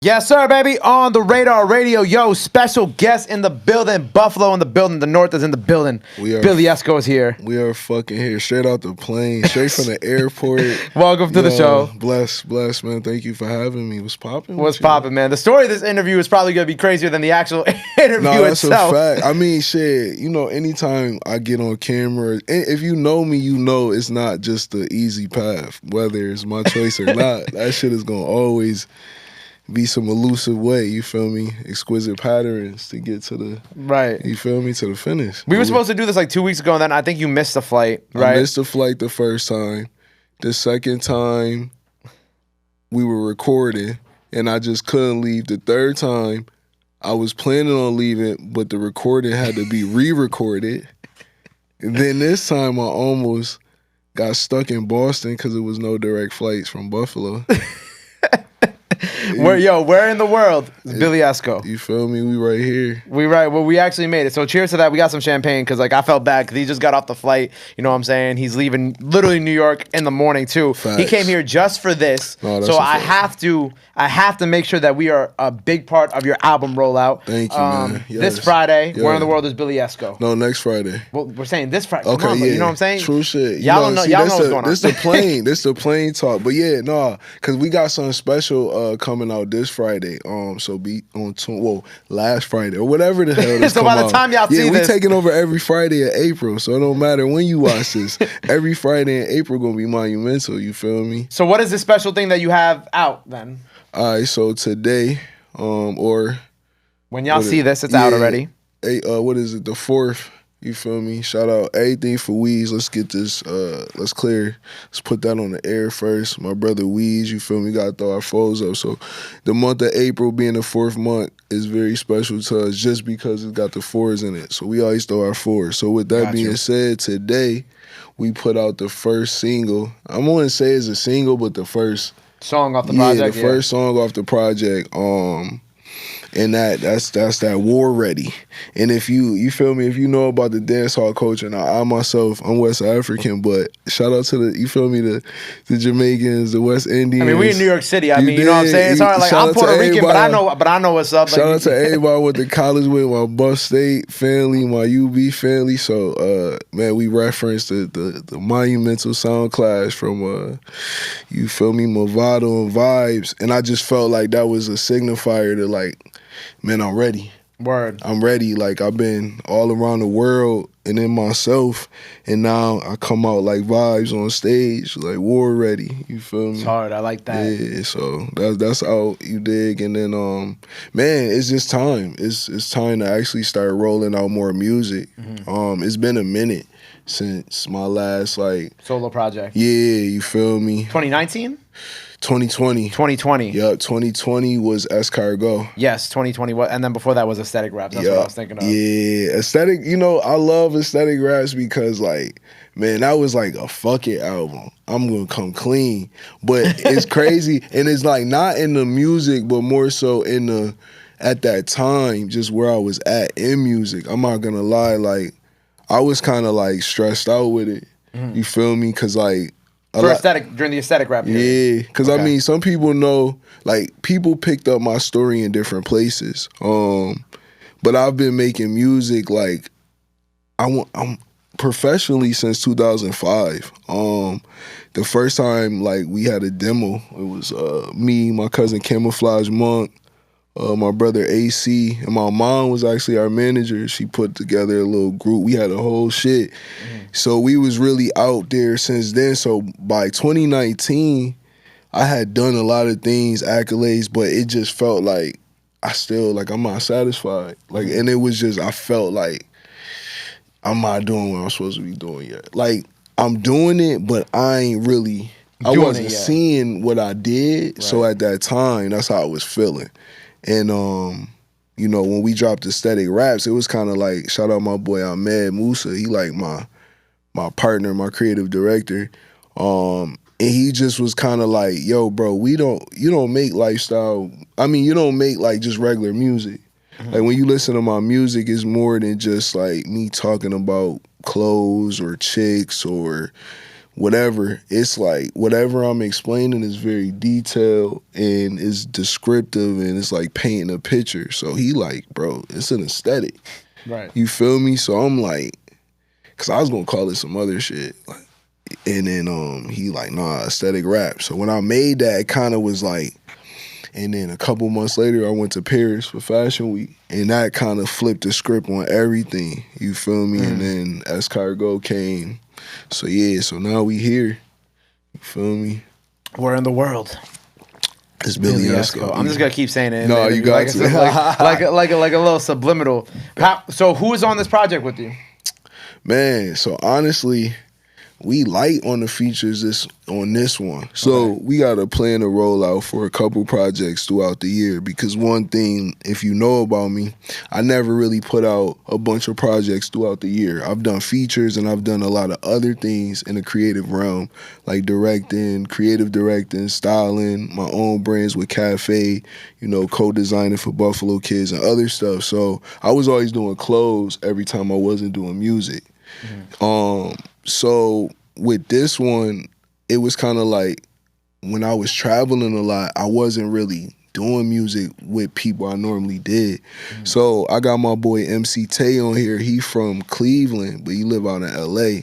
Yes, sir, baby. On the Radar Radio. Yo, special guest in the building. Buffalo in the building. The North is in the building. Billie Essco is here. We are fucking here. Straight out the plane. Straight from the airport. Welcome to the show. Bless, man. Thank you for having me. What's popping? What's popping, man? The story of this interview is probably going to be crazier than the actual interview that's itself. A fact. I mean, shit, anytime I get on camera, if you know me, you know it's not just the easy path, whether it's my choice or not. That shit is going to always be some elusive way, you feel me? Exquisite patterns to get to the you feel me, to the finish. We were supposed to do this like 2 weeks ago, and then I think you missed the flight, right? I missed the flight the first time. The second time, we were recording, and I just couldn't leave. The third time, I was planning on leaving, but the recording had to be re-recorded. And then this time, I almost got stuck in Boston because there was no direct flights from Buffalo. Where in the world is Billie Essco? You feel me? We right here. We actually made it. So cheers to that. We got some champagne because I felt bad because he just got off the flight. You know what I'm saying? He's leaving literally New York in the morning too. Facts. He came here just for this. No, so I have to make sure that we are a big part of your album rollout. Thank you, man. Yes. This Friday, Where in the World is Billie Essco? No, next Friday. Well, we're saying this Friday. Okay, on, yeah. You know what I'm saying? True shit. Y'all know what's going on. This the plane talk. But yeah, because we got something special coming out this Friday. So be on tune. Well, last Friday or whatever the hell. So by the time y'all see this, we taking over every Friday in April. So it don't matter when you watch this. Every Friday in April gonna be monumental. You feel me? So what is the special thing that you have out then? All right. So today, or when y'all see this, it's out already. What is it? The 4th. You feel me? Shout out everything for Weez. Let's get this, let's put that on the air first. My brother Weez, you feel me? Gotta throw our foes up. So the month of April being the 4th month is very special to us just because it's got the 4s in it. So we always throw our 4s. So with that being said, today we put out the first single. I wouldn't say it's a single, but the first song off the project. The first song off the project. And that's that War Ready. And if you feel me, if you know about the dancehall culture, now I'm West African, but shout out to the Jamaicans, the West Indians. I mean, we in New York City. You know what I'm saying? It's hard. Like I'm Puerto Rican, but I know what's up. Shout out to everybody I went to college with, my Buff State family, my UB family. So man, we referenced the monumental sound clash from you feel me, Movado and Vibes. And I just felt like that was a signifier to like, man, I'm ready. Word. I'm ready. Like, I've been all around the world and in myself, and now I come out like Vibes on stage, like War Ready. You feel me? It's hard. I like that. Yeah, so that's how you dig. And then, man, it's just time. It's time to actually start rolling out more music. Mm-hmm. It's been a minute since my last, like... solo project. Yeah, you feel me? 2019? 2020. 2020. Yep, 2020 was Escargot. Yes, 2020. And then before that was Aesthetic Raps. That's what I was thinking of. Yeah, Aesthetic, I love Aesthetic Raps because, like, man, that was like a fuck it album. I'm going to come clean. But it's crazy. And it's like not in the music, but more so at that time, just where I was at in music. I'm not going to lie. Like, I was kind of like stressed out with it. Mm-hmm. You feel me? Because, like, during the Aesthetic Rap period. Yeah, because I mean, some people know, like, people picked up my story in different places. But I've been making music, like, I'm professionally since 2005. The first time, like, we had a demo, it was me, my cousin Camouflage Monk, my brother AC, and my mom was actually our manager. She put together a little group. We had a whole shit. So we was really out there since then. So by 2019, I had done a lot of things, accolades, but it just felt like I'm not satisfied. Like, and it was just, I felt like I'm not doing what I'm supposed to be doing yet. Like, I'm doing it, but I wasn't seeing what I did. Right. So at that time, that's how I was feeling. And, when we dropped Aesthetic Raps, it was kind of like, shout out my boy Ahmed Musa. He like my partner, my creative director. And he just was kind of like, yo, bro, you don't make lifestyle. I mean, you don't make like just regular music. Mm-hmm. Like when you listen to my music, it's more than just like me talking about clothes or chicks or whatever, it's like whatever I'm explaining is very detailed and is descriptive and it's like painting a picture. So he like, bro, it's an aesthetic. Right. You feel me? So I'm like, cause I was gonna call it some other shit. Like, and then he like, nah, aesthetic rap. So when I made that, it kind of was like, and then a couple months later, I went to Paris for Fashion Week, and that kind of flipped the script on everything. You feel me? And then Escargot came. So yeah, so now we here. You feel me? Where in the world? It's Billie Essco. I'm just gonna keep saying it. No, you got like, to. like a little subliminal. So who is on this project with you? Man, so honestly, we light on the features on this one. So we got a plan to roll out for a couple projects throughout the year because one thing, if you know about me, I never really put out a bunch of projects throughout the year. I've done features and I've done a lot of other things in the creative realm, like directing, creative directing, styling, my own brands with Cafe, you know, co-designing for Buffalo Kids and other stuff. So I was always doing clothes every time I wasn't doing music. So with this one, it was kind of like when I was traveling a lot, I wasn't really doing music with people I normally did. So I got my boy MC Tay on here. He from Cleveland, but he live out in LA.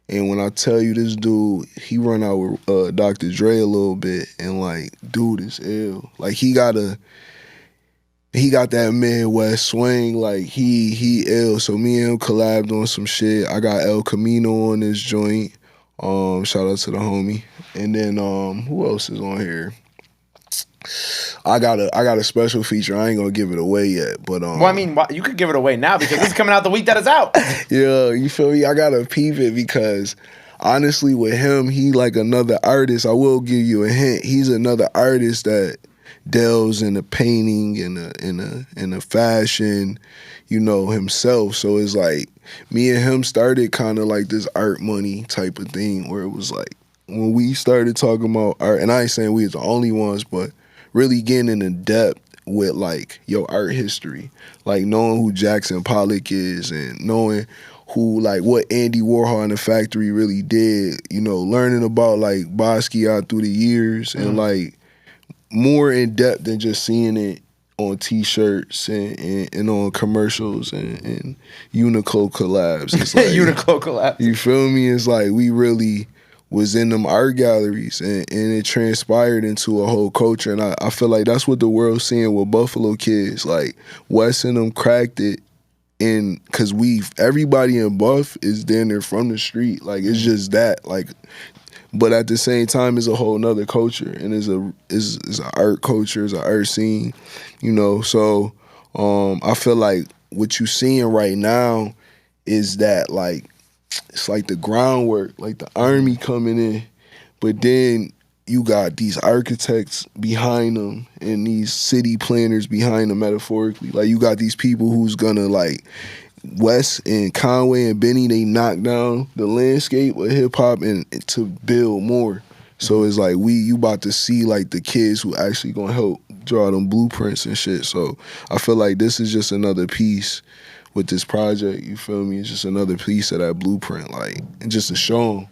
And when I tell you this dude, he run out with Dr. Dre a little bit, and like, dude is ill. Like he got that Midwest swing, like he ill. So me and him collabed on some shit. I got El Camino on this joint. Shout out to the homie. And then who else is on here? I got a special feature. I ain't gonna give it away yet, but well, I mean, you could give it away now because it's coming out the week that it's out. Yeah, you feel me? I gotta peep it because honestly, with him, he like another artist. I will give you a hint. He's another artist that delves in the painting and the fashion, you know, himself. So it's like me and him started kind of like this art money type of thing where it was like when we started talking about art, and I ain't saying we was the only ones, but really getting into depth with like your art history, like knowing who Jackson Pollock is and knowing who, like, what Andy Warhol and the Factory really did, you know, learning about like Basquiat through the years and like more in depth than just seeing it on T-shirts and on commercials and Uniqlo collabs. It's like, Uniqlo collabs. You feel me? It's like we really was in them art galleries and it transpired into a whole culture. And I feel like that's what the world's seeing with Buffalo Kids. Like Wes and them cracked it. And cause everybody in Buff is down there from the street. Like it's just that. Like, but at the same time, it's a whole nother culture, and it's an art culture, it's an art scene, you know. So I feel like what you seeing right now is that like it's like the groundwork, like the army coming in, but then you got these architects behind them and these city planners behind them metaphorically. Like you got these people who's gonna like. Wes and Conway and Benny, they knocked down the landscape of hip hop and to build more. So it's like you about to see like the kids who actually gonna help draw them blueprints and shit. So I feel like this is just another piece with this project. You feel me? It's just another piece of that blueprint, like, and just to show them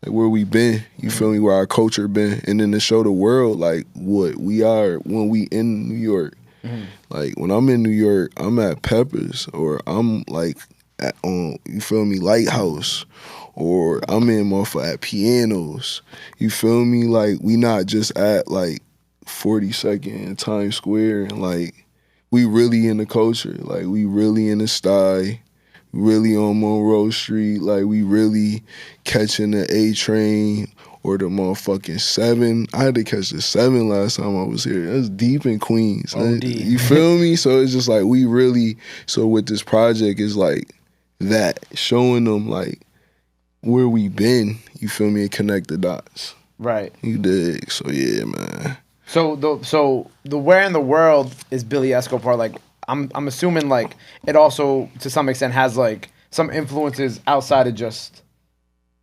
like where we been. You feel me? Where our culture been, and then to show the world like what we are when we in New York. Like when I'm in New York, I'm at Peppers, or I'm like on, you feel me, Lighthouse, or I'm in at Pianos. You feel me? Like we not just at like 42nd and Times Square, and like we really in the culture. Like we really in the style, really on Monroe Street. Like we really catching the A train. Or the motherfucking 7. I had to catch the 7 last time I was here. That's deep in Queens. You feel me? So it's just like we really, so with this project is like that, showing them like where we been, you feel me, and connect the dots. Right. You dig? So yeah, man. So the where in the world is Billie Essco part, like I'm assuming like it also to some extent has like some influences outside of just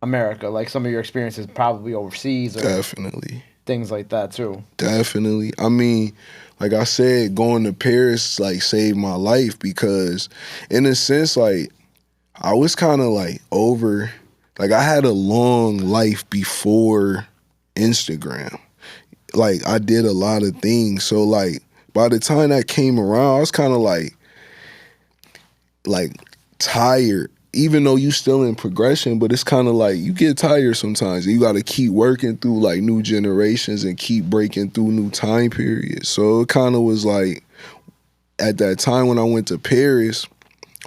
America, like some of your experiences probably overseas or Definitely. Things like that too. Definitely. I mean, like I said, going to Paris like saved my life because in a sense, like I was kind of like over Like I had a long life before Instagram. Like I did a lot of things. So like by the time that came around, I was kind of like tired. Even though you still in progression, but it's kind of like you get tired sometimes. You got to keep working through like new generations and keep breaking through new time periods. So it kind of was like at that time when I went to Paris,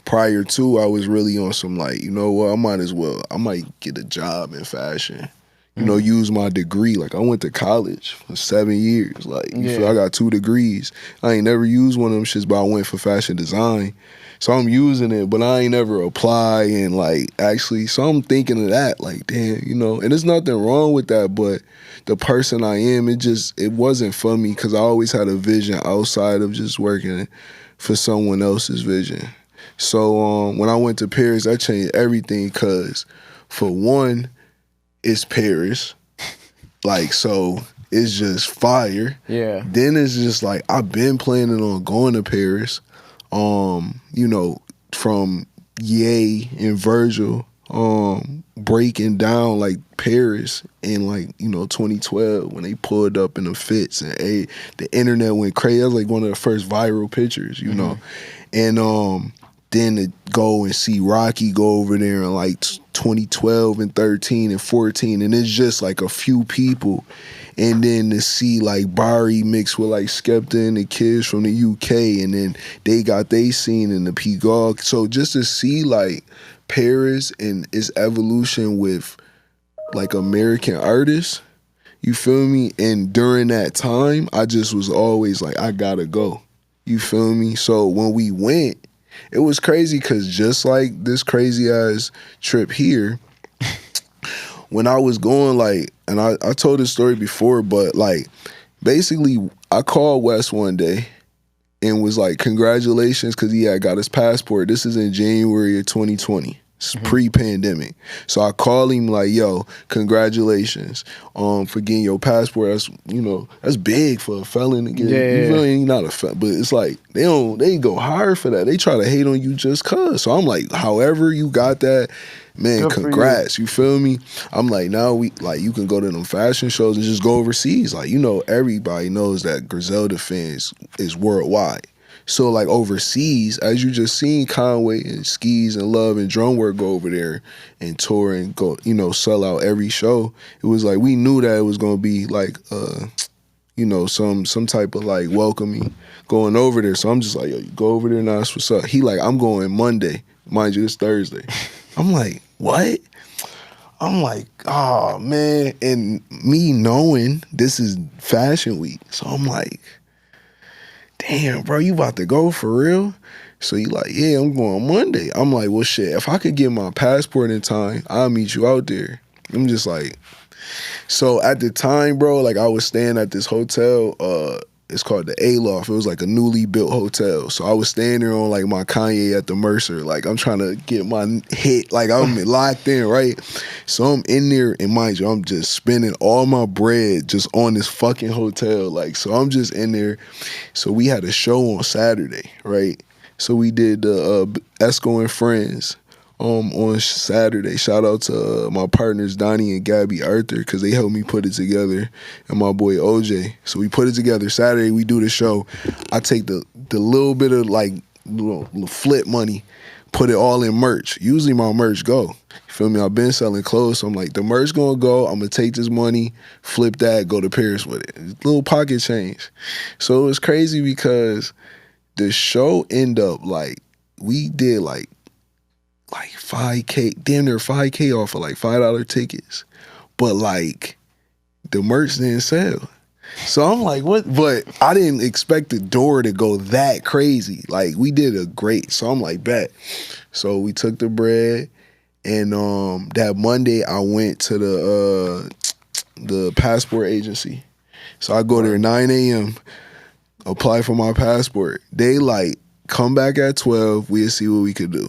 prior to, I was really on some like, you know what, I might get a job in fashion. You know, use my degree. Like I went to college for 7 years. Like you feel I got 2 degrees. I ain't never used one of them shits, but I went for fashion design. So I'm using it, but I ain't never apply and like actually. So I'm thinking of that, like damn, you know. And there's nothing wrong with that, but the person I am, it wasn't for me because I always had a vision outside of just working for someone else's vision. So when I went to Paris, that changed everything because for one, it's Paris. Like, so it's just fire. Yeah. Then it's just like, I've been planning on going to Paris. You know, from Ye and Virgil, breaking down like Paris in like, you know, 2012 when they pulled up in the fits and the internet went crazy. That was like one of the first viral pictures, you know. And then to go and see Rocky go over there in like 2012 and 13 and 14, and it's just like a few people. And then to see like Barry mixed with like Skepta and the kids from the UK, and then they got they scene in the Pigalle. So just to see like Paris and its evolution with like American artists, you feel me? And during that time, I just was always like, I gotta go. You feel me? So when we went, it was crazy because just like this crazy ass trip here, when I was going, like, and I told this story before, but like basically I called Wes one day and was like, congratulations, because he had got his passport. This is in January of 2020. It's pre-pandemic. So I call him like, yo, congratulations for getting your passport. That's, you know, that's big for a felon to get. You feel me? Not a felon, but it's like they go hard for that. They try to hate on you just cause. So I'm like, however you got that, man, good, congrats. You feel me? I'm like, now you can go to them fashion shows and just go overseas. Like, you know, everybody knows that Griselda fans is worldwide. So like overseas, as you just seen Conway and Skis and Love and Drumwork go over there and tour and go, you know, sell out every show. It was like we knew that it was gonna be like you know, some type of like welcoming going over there. So I'm just like, yo, you go over there now, that's what's up. He like, I'm going Monday. Mind you, it's Thursday. I'm like, what? I'm like, oh man. And me knowing this is Fashion Week. So I'm like, damn, bro, you about to go for real? So he like, yeah, I'm going Monday. I'm like, well, shit, if I could get my passport in time, I'll meet you out there. I'm just like, so at the time, bro, like I was staying at this hotel, it's called the Aloft. It was like a newly built hotel. So I was staying there on like my Kanye at the Mercer. Like I'm trying to get my hit, like I'm locked in, right? So I'm in there, and mind you, I'm just spending all my bread just on this fucking hotel. Like, so I'm just in there. So we had a show on Saturday, right? So we did Esco and Friends on Saturday. Shout out to my partners Donnie and Gabby Arthur, because they helped me put it together, and my boy OJ. So we put it together. Saturday we do the show. I take the little bit of like little flip money, put it all in merch. Usually my merch go. You feel me? I've been selling clothes, so I'm like, the merch gonna go. I'm gonna take this money, flip that, go to Paris with it. Little pocket change. So it was crazy because the show ended up like, we did like 5K, damn near 5K off of like $5 tickets. But like the merch didn't sell. So I'm like, what? But I didn't expect the door to go that crazy. Like we did a great. So I'm like, bet. So we took the bread, and that Monday I went to the passport agency. So I go there 9 a.m., apply for my passport. They like, come back at 12, we'll see what we could do.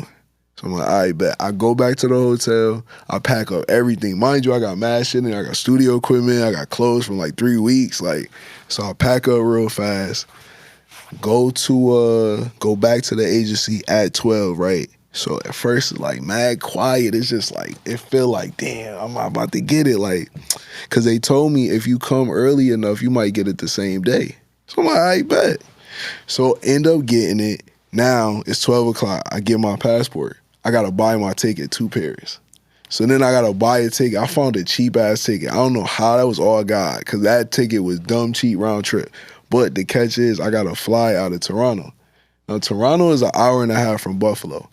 So I'm like, all right, bet. I go back to the hotel. I pack up everything. Mind you, I got mad shit in there. I got studio equipment. I got clothes from like 3 weeks. Like, so I pack up real fast. Go back to the agency at 12, right? So at first it's like mad quiet. It's just like it feel like damn, I'm about to get it. Like, cause they told me if you come early enough, you might get it the same day. So I'm like, I bet. So end up getting it. Now it's 12 o'clock. I get my passport. I gotta buy my ticket, 2 pairs. So then I gotta buy a ticket. I found a cheap ass ticket. I don't know how that was all God, cause that ticket was dumb cheap round trip. But the catch is I gotta fly out of Toronto. Now Toronto is an hour and a half from Buffalo.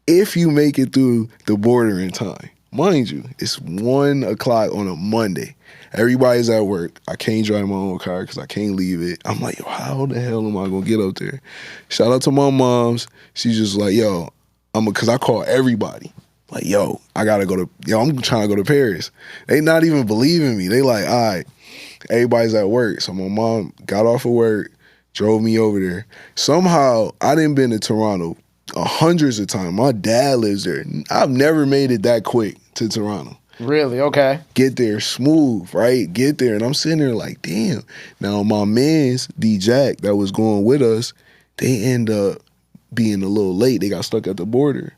If you make it through the border in time, mind you, it's 1 o'clock on a Monday. Everybody's at work. I can't drive my own car because I can't leave it. I'm like, yo, how the hell am I gonna get up there? Shout out to my moms. She's just like, yo, cause I call everybody. Like, yo, I'm trying to go to Paris. They not even believing me. They like, all right, everybody's at work. So my mom got off of work, drove me over there. Somehow, I done been to Toronto hundreds of times. My dad lives there. I've never made it that quick to Toronto. Really? Okay. Get there smooth, right? Get there. And I'm sitting there like, damn. Now, my mans, D-Jack, that was going with us, they end up being a little late. They got stuck at the border.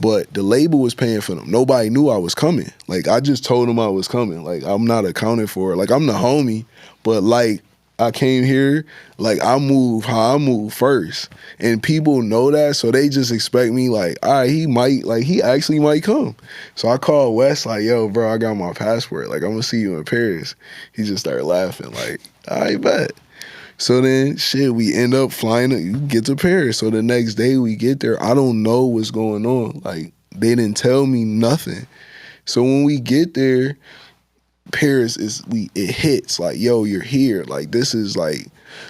But the label was paying for them. Nobody knew I was coming. Like, I just told them I was coming. Like, I'm not accounted for it. Like, I'm the homie, but like, I came here, like, I move how I move first. And people know that, so they just expect me, like, all right, he actually might come. So I called West, like, yo, bro, I got my passport. Like, I'm gonna see you in Paris. He just started laughing, like, all right, bet. So then, shit, we end up flying, get to Paris. So the next day we get there, I don't know what's going on. Like, they didn't tell me nothing. So when we get there, Paris it hits like, yo, you're here. Like, this is like,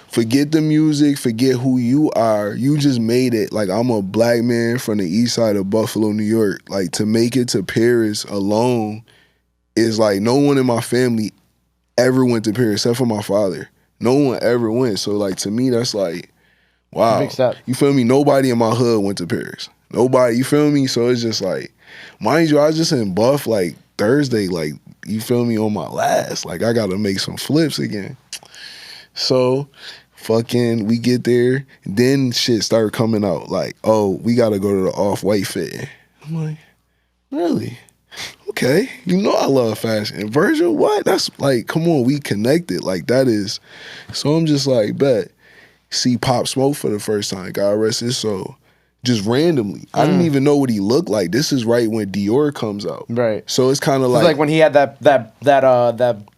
forget the music, forget who you are. You just made it. Like, I'm a black man from the east side of Buffalo, New York. Like, to make it to Paris alone is like, no one in my family ever went to Paris except for my father. No one ever went. So, like, to me, that's like, wow. Big step. You feel me? Nobody in my hood went to Paris. Nobody, you feel me? So it's just like, mind you, I was just in Buff like Thursday, like, you feel me, on my last. Like, I got to make some flips again. So, fucking, we get there. Then shit started coming out. Like, oh, we got to go to the Off-White fitting. I'm like, really? Okay. You know I love fashion. And Virgil, what? That's like, come on, we connected. Like, that is. So I'm just like, bet. See Pop Smoke for the first time. God rest his soul. Just randomly. I didn't even know what he looked like. This is right when Dior comes out. Right. So it's kind of It's like when he had that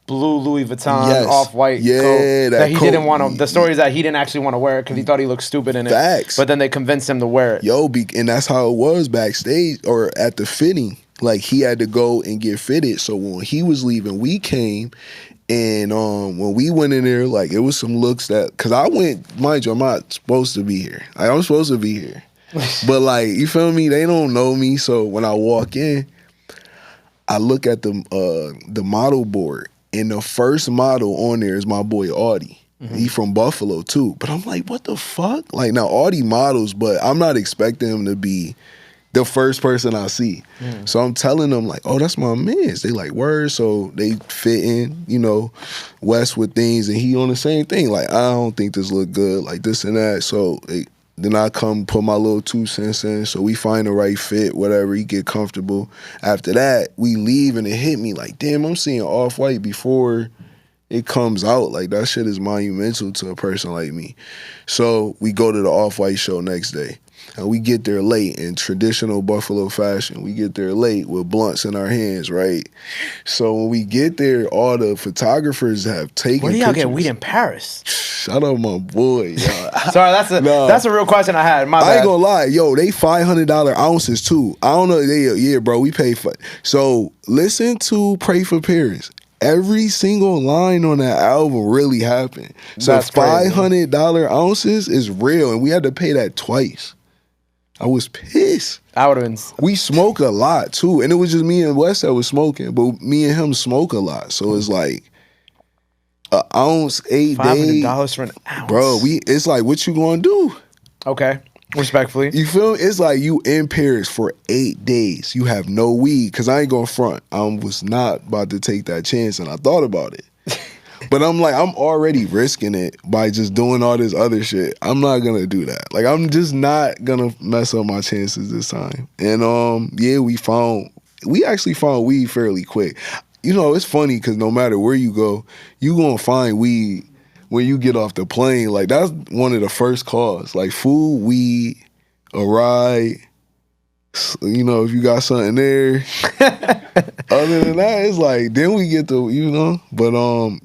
blue Louis Vuitton Off-White coat that he coat. didn't want to. The story is that he didn't actually want to wear it because he thought he looked stupid in it. Facts. But then they convinced him to wear it. Yo, and that's how it was backstage or at the fitting. Like, he had to go and get fitted. So when he was leaving, we came. And when we went in there, like, it was some looks that, because I went, mind you, I'm not supposed to be here. Like, I'm supposed to be here. But, like, you feel me? They don't know me. So when I walk in, I look at the model board. And the first model on there is my boy Audie. He from Buffalo, too. But I'm like, what the fuck? Like, now, Audie models, but I'm not expecting him to be the first person I see. So I'm telling them, like, oh, that's my mans. They like, word. So they fit in, you know, West with things. And he on the same thing. Like, I don't think this look good, like this and that. So then I come put my little 2 cents in. So we find the right fit, whatever. He get comfortable. After that, we leave and it hit me like, damn, I'm seeing Off-White before it comes out. Like, that shit is monumental to a person like me. So we go to the Off-White show next day. And we get there late in traditional Buffalo fashion. We get there late with blunts in our hands, right? So when we get there, all the photographers have taken Where do y'all pictures. get weed in Paris? Shout out my boy. Sorry, that's a real question I had. My bad. I ain't gonna lie. Yo, they $500 ounces too. I don't know. Yeah, bro, we pay for it. So listen to Pray for Paris. Every single line on that album really happened. So That's crazy. $500 ounces is real, and we had to pay that twice. I was pissed. I would have been. We smoke a lot too, and it was just me and West that was smoking, but me and him smoke a lot. So it's like an ounce, 8 days. $500 for an ounce, bro. It's like, what you gonna do? Okay, respectfully. You feel me? It's like you in Paris for 8 days. You have no weed, because I ain't gonna front. I was not about to take that chance, and I thought about it. But I'm like, I'm already risking it by just doing all this other shit. I'm not gonna do that. Like, I'm just not gonna mess up my chances this time. And yeah, we actually found weed fairly quick. You know, it's funny because no matter where you go, you gonna find weed when you get off the plane. Like, that's one of the first calls. Like, food, weed, a ride. You know, if you got something there. Other than that, it's like, then we get the, you know. But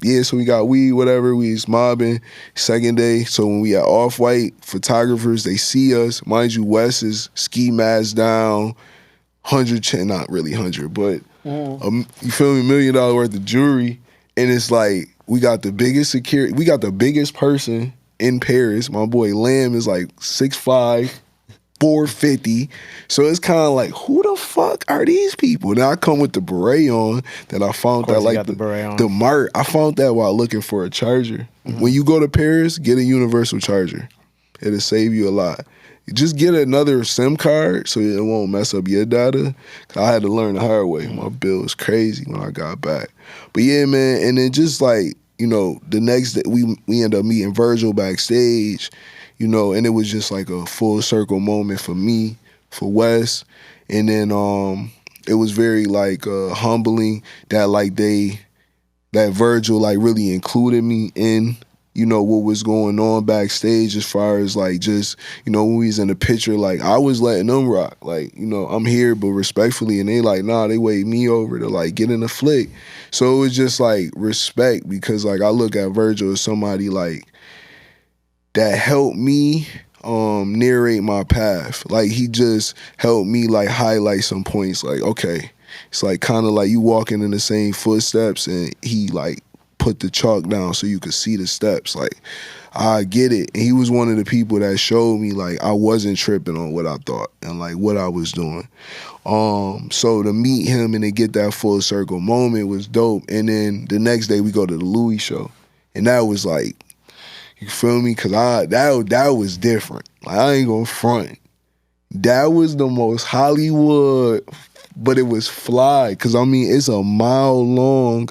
yeah, so we got weed, whatever, we was mobbing. Second day, so when we at Off-White, photographers, they see us. Mind you, Wes is ski mask down, 100, not really 100, but you feel me, $1 million worth of jewelry. And it's like, we got the biggest security, we got the biggest person in Paris. My boy Lamb is like 6'5", 450. So it's kind of like, who the fuck are these people? Now I come with the beret on that I found that like the Mart. I found that while looking for a charger. When you go to Paris, get a universal charger. It'll save you a lot. Just get another SIM card so it won't mess up your data. I had to learn the hard way. My bill was crazy when I got back. But yeah, man, and then just like, you know, the next day we end up meeting Virgil backstage. You know, and it was just like a full circle moment for me, for Wes. And then it was very like humbling that like that Virgil like really included me in, you know, what was going on backstage as far as like just, you know, when we was in the picture, like I was letting them rock. Like, you know, I'm here, but respectfully, and they like, nah, they waved me over to like get in the flick. So it was just like respect because like I look at Virgil as somebody like, that helped me narrate my path. Like he just helped me like highlight some points. Like, okay, it's like kind of like you walking in the same footsteps and he like put the chalk down so you could see the steps. Like, I get it. And he was one of the people that showed me like I wasn't tripping on what I thought and like what I was doing. So to meet him and to get that full circle moment was dope. And then the next day we go to the Louis show. And that was like, you feel me? Cause that was different. Like I ain't gonna front. That was the most Hollywood, but it was fly. Cause I mean, it's a mile long,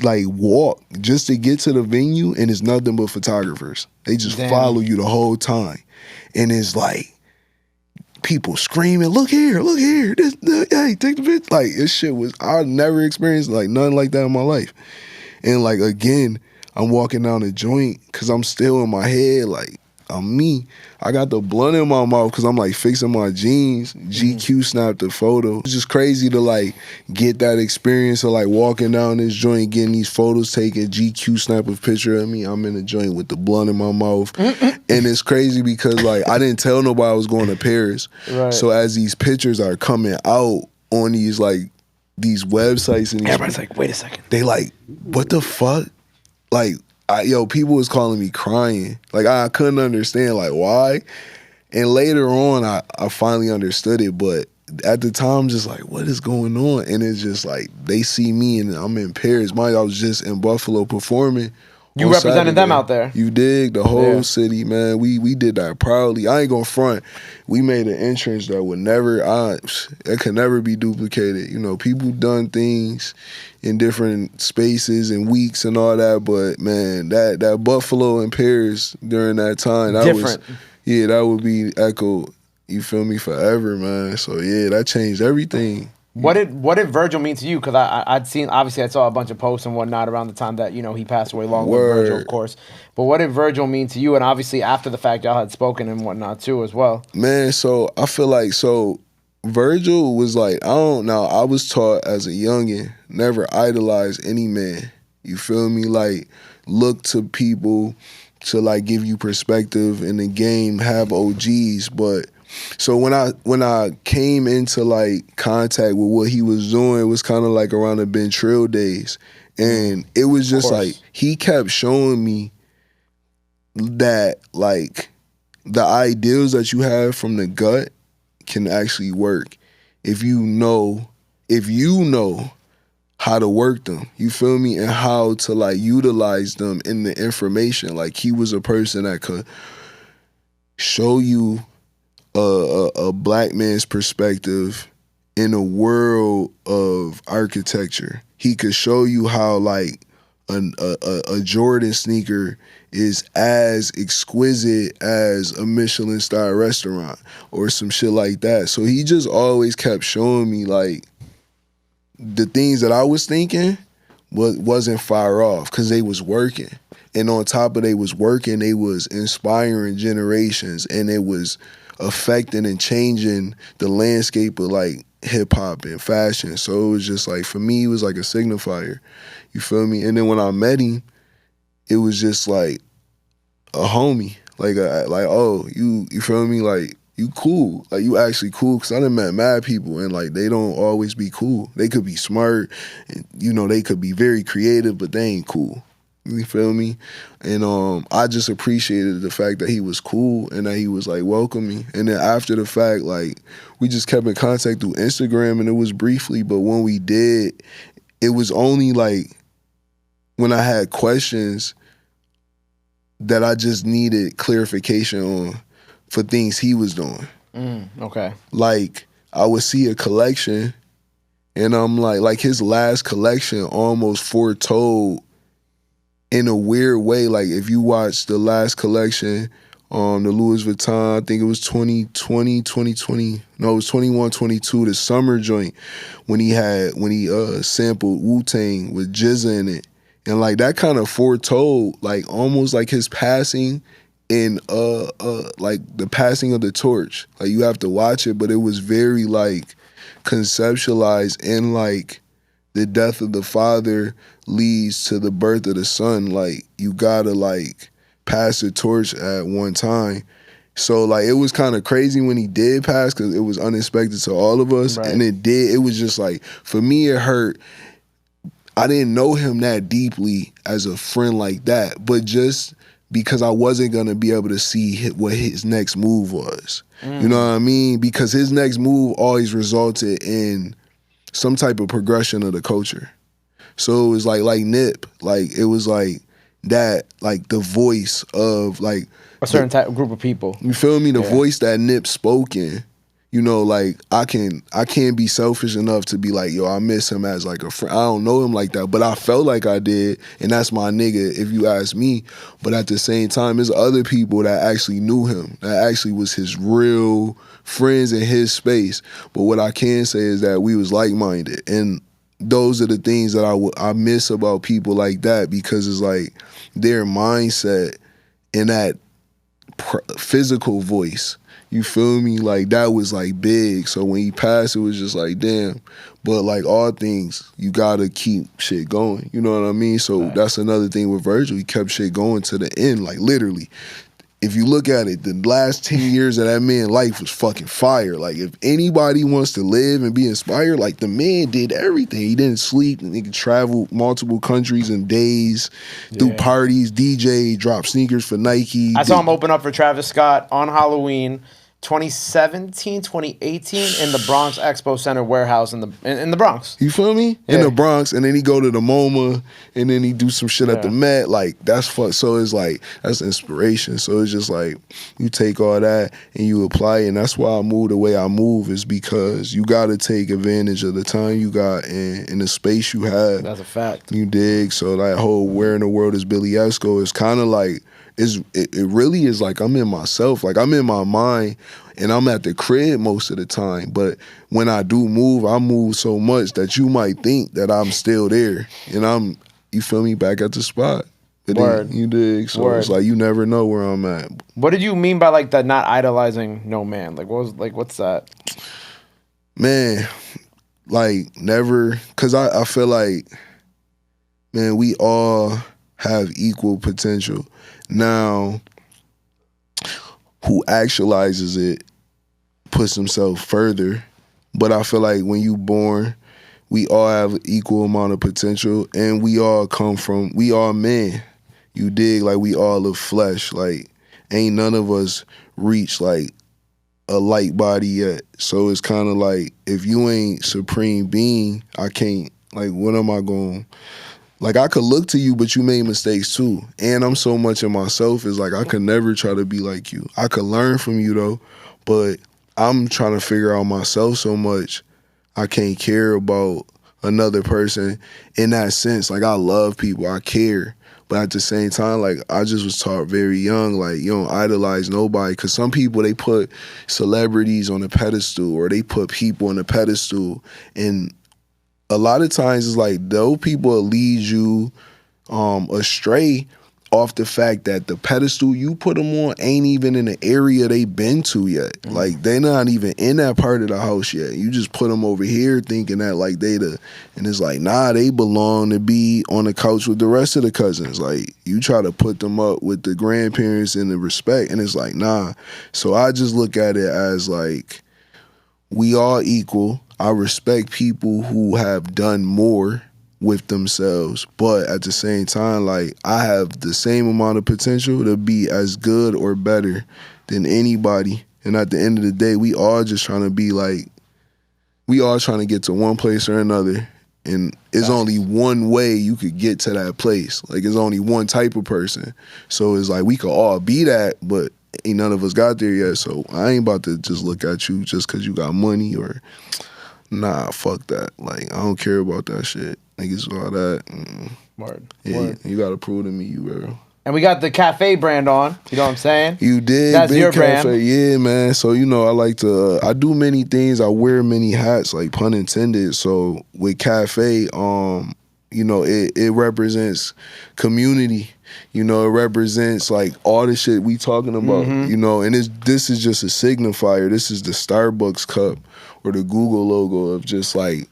like walk just to get to the venue, and it's nothing but photographers. They just follow you the whole time, and it's like people screaming, "Look here, look here! Hey, take the picture!" Like this shit was. I never experienced like nothing like that in my life, and like again. I'm walking down the joint because I'm still in my head like I'm me. I got the blunt in my mouth because I'm like fixing my jeans. GQ snapped the photo. It's just crazy to like get that experience of like walking down this joint, getting these photos taken. GQ snap a picture of me. I'm in the joint with the blunt in my mouth. And it's crazy because like I didn't tell nobody I was going to Paris. Right. So as these pictures are coming out on these like these websites and these everybody's like, wait a second. They like, what the fuck? Like, people was calling me crying. Like, I couldn't understand, like, why? And later on, I finally understood it. But at the time, just like, what is going on? And it's just like, they see me and I'm in Paris. Mind you, I was just in Buffalo performing. You represented them out there. You dig? The whole city, man. We did that proudly. I ain't gonna front. We made an entrance that would never, it could never be duplicated. You know, people done things in different spaces and weeks and all that, but man, that Buffalo and Paris during that time, that was, that would be echoed, you feel me, forever, man. So yeah, that changed everything. What did Virgil mean to you? Because I'd seen, obviously I saw a bunch of posts and whatnot around the time that, you know, he passed away, along with Virgil, of course. But what did Virgil mean to you? And obviously after the fact, y'all had spoken and whatnot too as well. Man, so I feel like, Virgil was like, I was taught as a youngin', never idolize any man. You feel me? Like, look to people to like give you perspective in the game, have OGs, but so when I came into like contact with what he was doing, it was kind of like around the Ben Trill days, and it was just like he kept showing me that like the ideals that you have from the gut can actually work if you know how to work them. You feel me? And how to like utilize them in the information. Like he was a person that could show you a black man's perspective in a world of architecture. He could show you how like a Jordan sneaker is as exquisite as a Michelin star restaurant or some shit like that. So he just always kept showing me like the things that I was thinking wasn't far off because they was working. And on top of they was working, they was inspiring generations, and it was affecting and changing the landscape of like hip hop and fashion. So it was just like, for me, it was like a signifier. You feel me? And then when I met him, it was just like a homie. Like, oh, you feel me? Like, you cool. Like, you actually cool. Because I done met mad people, and like, they don't always be cool. They could be smart, and you know, they could be very creative, but they ain't cool. You feel me? And I just appreciated the fact that he was cool and that he was like welcoming. And then after the fact, like, we just kept in contact through Instagram, and it was briefly, but when we did, it was only like when I had questions that I just needed clarification on for things he was doing. Okay. Like, I would see a collection, and I'm like his last collection almost foretold in a weird way. Like, if you watch the last collection, the Louis Vuitton, I think it was 2020, no, it was 21, 22, the summer joint, when he sampled Wu-Tang with Jizza in it. And like, that kind of foretold like almost like his passing in like the passing of the torch. Like, you have to watch it, but it was very like conceptualized in like the death of the father leads to the birth of the son. Like, you gotta like pass the torch at one time. So like, it was kind of crazy when he did pass because it was unexpected to all of us. Right. And it was just like, for me, it hurt. I didn't know him that deeply as a friend like that, but just because I wasn't gonna be able to see what his next move was. You know what I mean? Because his next move always resulted in some type of progression of the culture. So it was like Nip, like it was like that, like the voice of like a certain type of group of people. You feel me? The voice that Nip spoke in. You know, like I can't be selfish enough to be like, yo, I miss him as like a friend. I don't know him like that, but I felt like I did, and that's my nigga if you ask me. But at the same time, there's other people that actually knew him, that actually was his real friends in his space. But what I can say is that we was like-minded, and those are the things that I miss about people like that, because it's like their mindset and that physical voice. You feel me? Like, that was like big. So when he passed, it was just like, damn. But like all things, you gotta keep shit going. You know what I mean? So that's another thing with Virgil. He kept shit going to the end, like literally. If you look at it, the last 10 years of that man's life was fucking fire. Like, if anybody wants to live and be inspired, like, the man did everything. He didn't sleep. He could travel multiple countries in days, do parties, DJ, drop sneakers for Nike. I saw him open up for Travis Scott on Halloween 2017, 2018 in the Bronx Expo Center warehouse in the Bronx. You feel me? Yeah. In the Bronx, and then he go to the MoMA, and then he do some shit at the Met. Like, that's fun. So it's like, that's inspiration. So it's just like, you take all that and you apply it. And that's why I move the way I move, is because you got to take advantage of the time you got and the space you have. That's a fact. You dig? So that whole Where in the World is Billie Essco is kind of like, it really is like I'm in myself. Like, I'm in my mind, and I'm at the crib most of the time. But when I do move, I move so much that you might think that I'm still there. And I'm, you feel me, back at the spot. But Word. You dig? So it's like, you never know where I'm at. What did you mean by like the not idolizing no man? Like, what's that? Man, like, never, because I feel like, man, we all have equal potential. Now, who actualizes it puts himself further. But I feel like when you born, we all have equal amount of potential, and we all men. You dig? Like, we all of flesh. Like, ain't none of us reach like a light body yet. So it's kind of like, if you ain't supreme being, I can't, like, what am I going? Like, I could look to you, but you made mistakes too. And I'm so much in myself, is like, I could never try to be like you. I could learn from you though, but I'm trying to figure out myself so much, I can't care about another person in that sense. Like, I love people, I care. But at the same time, like, I just was taught very young, like, you don't idolize nobody. Because some people, they put celebrities on a pedestal, or they put people on a pedestal. And a lot of times it's like, those people will lead you astray off the fact that the pedestal you put them on ain't even in the area they been to yet. Like, they not even in that part of the house yet. You just put them over here thinking that, like, and it's like, nah, they belong to be on the couch with the rest of the cousins. Like, you try to put them up with the grandparents and the respect, and it's like, nah. So I just look at it as, like, we all equal. I respect people who have done more with themselves, but at the same time, like, I have the same amount of potential to be as good or better than anybody. And at the end of the day, we all just trying to be like, we all trying to get to one place or another. And it's only one way you could get to that place. Like, it's only one type of person. So it's like, we could all be that, but ain't none of us got there yet. So I ain't about to just look at you just because you got money, or nah, fuck that. Like, I don't care about that shit. Niggas, all that. Word. Yeah, Word. you gotta prove to me you real. And we got the cafe brand on. You know what I'm saying? You did. That's Big your Cafe. brand. Yeah, man. So, you know, I like to, I do many things. I wear many hats, like, pun intended. So with Cafe, you know, it represents community. You know, it represents, like, all the shit we talking about, you know, and this is just a signifier. This is the Starbucks cup or the Google logo of just, like,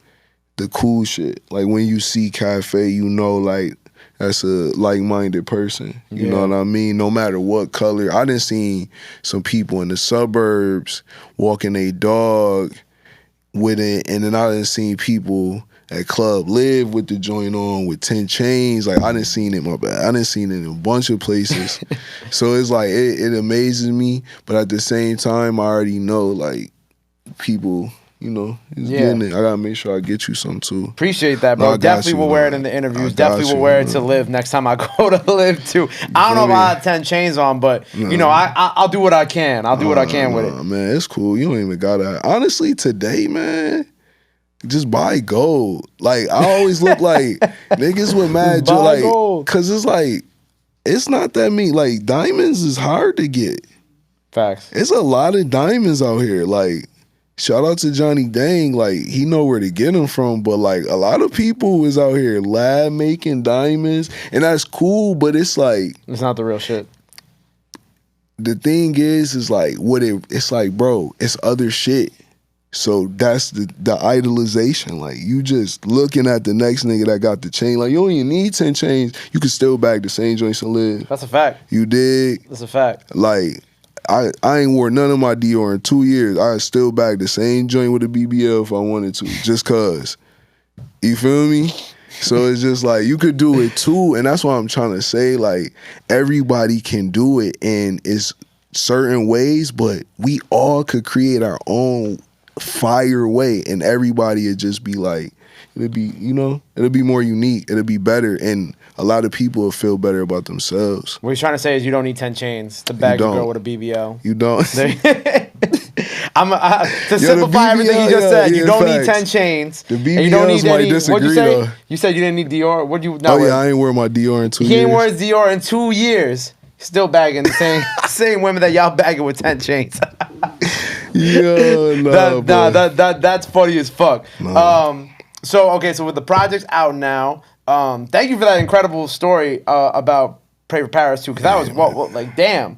the cool shit. Like, when you see Cafe, you know, like, that's a like-minded person. You know what I mean? No matter what color. I done seen some people in the suburbs walking their dog with it, and then I done seen people at Club Live with the joint on with 10 chains. Like, I done seen it, my bad. I done seen it in a bunch of places. So it's like, it amazes me, but at the same time, I already know, like, people, you know, is getting it. I gotta make sure I get you some too. Appreciate that, bro. No, Definitely will wear it in the interviews. I Definitely got will you, wear it man. to Live next time I go to Live too. I don't know if I have 10 chains on, but you know, I'll do what I can. I'll do what I can with it. Man, it's cool. You don't even gotta. Honestly, today, man, just buy gold. Like, I always look like niggas with mad Buy like, gold. cause it's like, it's not that mean. Like, diamonds is hard to get. Facts. It's a lot of diamonds out here. Like, shout out to Johnny Dang. Like, he know where to get them from. But, like, a lot of people is out here lab making diamonds, and that's cool. But it's like, It's not the real shit. the thing is like, it's like, bro, it's other shit. So that's the idolization. Like, you just looking at the next nigga that got the chain. Like, you don't even need 10 chains. You can still bag the same joints and live. That's a fact. You dig? That's a fact. Like, I ain't wore none of my Dior in 2 years. I still bag the same joint with a BBL if I wanted to, just cause. You feel me? So it's just like, you could do it too. And that's why I'm trying to say, like, everybody can do it, and it's certain ways, but we all could create our own fire way, and everybody would just be like, it'll be, you know, it'll be more unique, it'll be better, and a lot of people will feel better about themselves. What he's trying to say is you don't need 10 chains to bag a don't. girl with a BBL. You don't. To simplify everything you just said, you don't need 10 chains. The and you don't BBLs need might any. disagree, What'd you say? though. You said you didn't need Dior. What'd you? No, I ain't wear my Dior in 2 years. He ain't wear his Dior in 2 years. Still bagging the same women that y'all bagging with 10 chains. Yo, no, that's funny as fuck. No. So with the projects out now, thank you for that incredible story about Pray for Paris too, because that was what like damn.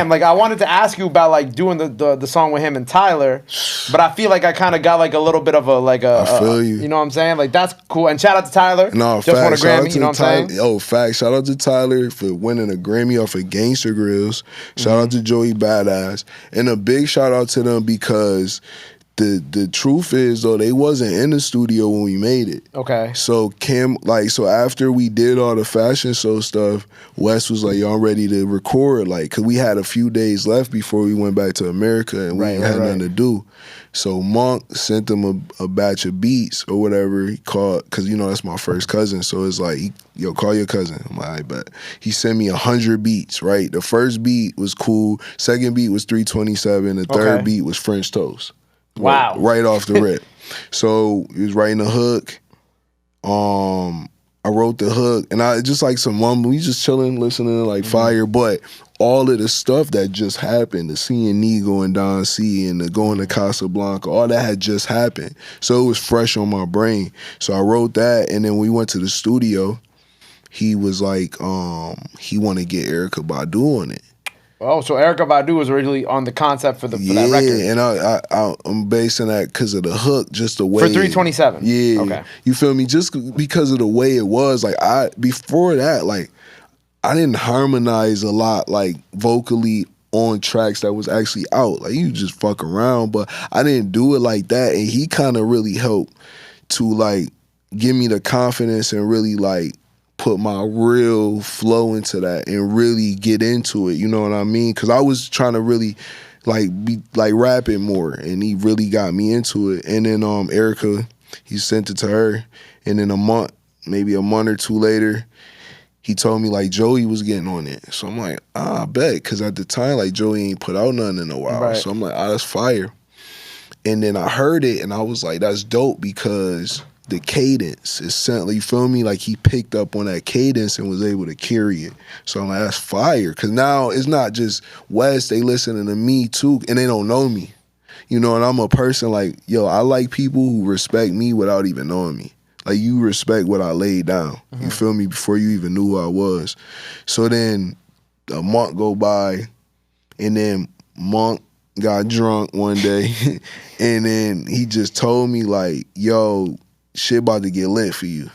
Like, I wanted to ask you about, like, doing the song with him and Tyler, but I feel like I kind of got, like, a little bit of I feel you. You know what I'm saying? Like, that's cool. And shout out to Tyler. No, just won a facts. Shout out Grammy. to You know what I'm saying? Oh, facts. Shout out to Tyler for winning a Grammy off of Gangster Grills. Shout out to Joey Badass, and a big shout out to them, because the truth is, though, they wasn't in the studio when we made it. Okay. So so after we did all the fashion show stuff, Wes was like, "Yo, I'm ready to record," like, cause we had a few days left before we went back to America, and we had nothing to do. So Monk sent them a batch of beats or whatever he called, cause, you know, that's my first cousin. So it's like, yo, call your cousin. I'm like, I bet. He sent me 100 beats, right? The first beat was cool. Second beat was 327. The third beat was French Toast. Wow. Right off the rip. So he was writing a hook. I wrote the hook, and I just like some mumble. We just chilling, listening to like fire. But all of the stuff that just happened, the seeing Nigo and Don C and the going to Casablanca, all that had just happened. So it was fresh on my brain. So I wrote that, and then we went to the studio. He was like, he wanted to get Erykah Badu on it. Oh, so Erykah Badu was originally on the concept for that record. Yeah, and I'm basing that because of the hook, just the way for 327. Yeah, okay. You feel me? Just because of the way it was. Like before that, like I didn't harmonize a lot, like vocally on tracks that was actually out. Like you just fuck around, but I didn't do it like that. And he kind of really helped to like give me the confidence and really like put my real flow into that and really get into it, you know what I mean? Because I was trying to really like be like rapping more, and he really got me into it. And then Erykah, he sent it to her, and then maybe a month or two later, he told me like Joey was getting on it. So I'm like, I bet, because at the time like Joey ain't put out nothing in a while. Right. So I'm like, that's fire. And then I heard it, and I was like, that's dope, because the cadence is certainly, you feel me? Like he picked up on that cadence and was able to carry it. So I'm like, that's fire. Cause now it's not just West, they listening to me too, and they don't know me. You know, and I'm a person like, yo, I like people who respect me without even knowing me. Like you respect what I laid down. You feel me? Before you even knew who I was. So then a month go by, and then Monk got drunk one day, and then he just told me like, yo, shit about to get lit for you.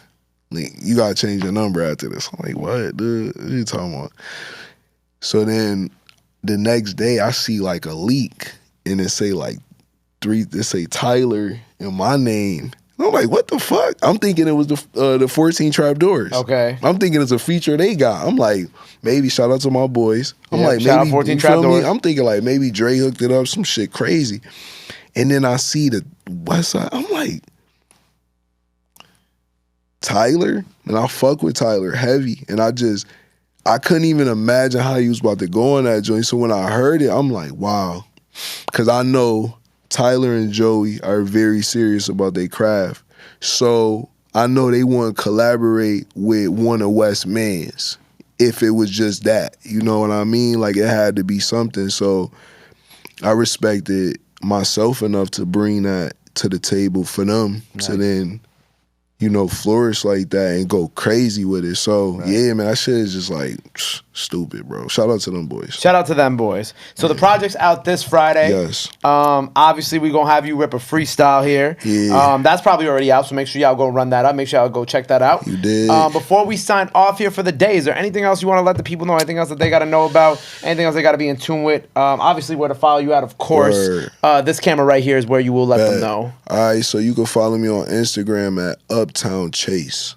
Like, you gotta change your number after this. I'm like, what, dude? What are you talking about? So then the next day I see like a leak, and it say like it say Tyler in my name. And I'm like, what the fuck? I'm thinking it was the 14 Trapdoors. Okay. I'm thinking it's a feature they got. I'm like, maybe shout out to my boys. I'm like, shout maybe out 14 Trapdoors. I'm thinking like maybe Dre hooked it up, some shit crazy. And then I see the Westside. I'm like, Tyler? And I fuck with Tyler heavy. And I couldn't even imagine how he was about to go on that joint. So when I heard it, I'm like, wow. Because I know Tyler and Joey are very serious about their craft. So I know they want to collaborate with one of West's mans. If it was just that, you know what I mean? Like it had to be something. So I respected myself enough to bring that to the table for them to then, you know, flourish like that and go crazy with it. So, yeah, man, that shit is just like stupid, bro. Shout out to them boys. Shout out to them boys. So the project's out this Friday. Yes. Obviously, we're going to have you rip a freestyle here. Yeah. That's probably already out, so make sure y'all go run that up. Make sure y'all go check that out. You did. Before we sign off here for the day, is there anything else you want to let the people know? Anything else that they got to know about? Anything else they got to be in tune with? Obviously, where to follow you at, of course. This camera right here is where you will let them know. All right, so you can follow me on Instagram at Uptown Chase.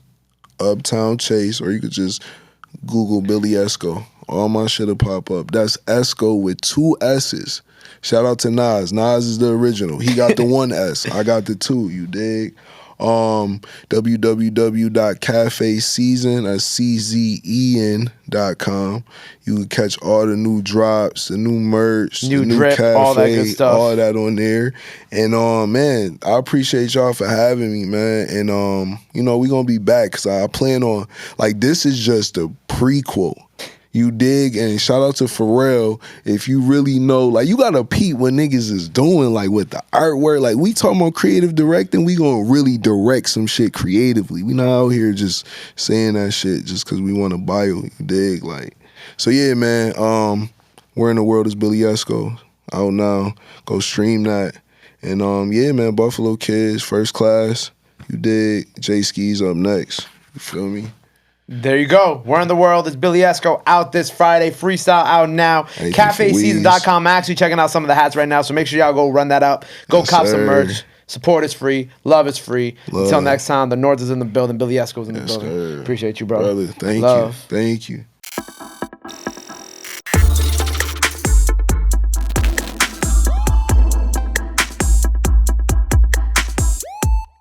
Uptown Chase, or you could just Google Billie Essco. All my shit'll pop up. That's Esco with 2 S's. Shout out to Nas. Nas is the original. He got the 1 S. I got the 2, you dig? www.cafeseason, that's CZEN.com. You can catch all the new drops, the new merch, new the new drip, cafe, all that good stuff. All that on there. And man, I appreciate y'all for having me, man. And you know, we gonna be back, because I plan on, like, this is just a prequel. You dig? And shout out to Pharrell. If you really know, like, you gotta peep what niggas is doing, like, with the artwork. Like, we talking about creative directing, we gonna really direct some shit creatively. We not out here just saying that shit just because we want a bio. You dig? Like, so yeah, man. Where in the World is Billie Essco? Out now. Go stream that. And yeah, man, Buffalo Kids, First Class. You dig? J Ski's up next. You feel me? There you go. Where in the World is Billie Essco? Out this Friday. Freestyle out now. CafeSeason.com. I'm actually checking out some of the hats right now, so make sure y'all go run that up. Go cop some merch. Support is free. Love is free. Until next time, the North is in the building. Billie Essco's in the building. Sir. Appreciate you, brother. Thank you. Thank you.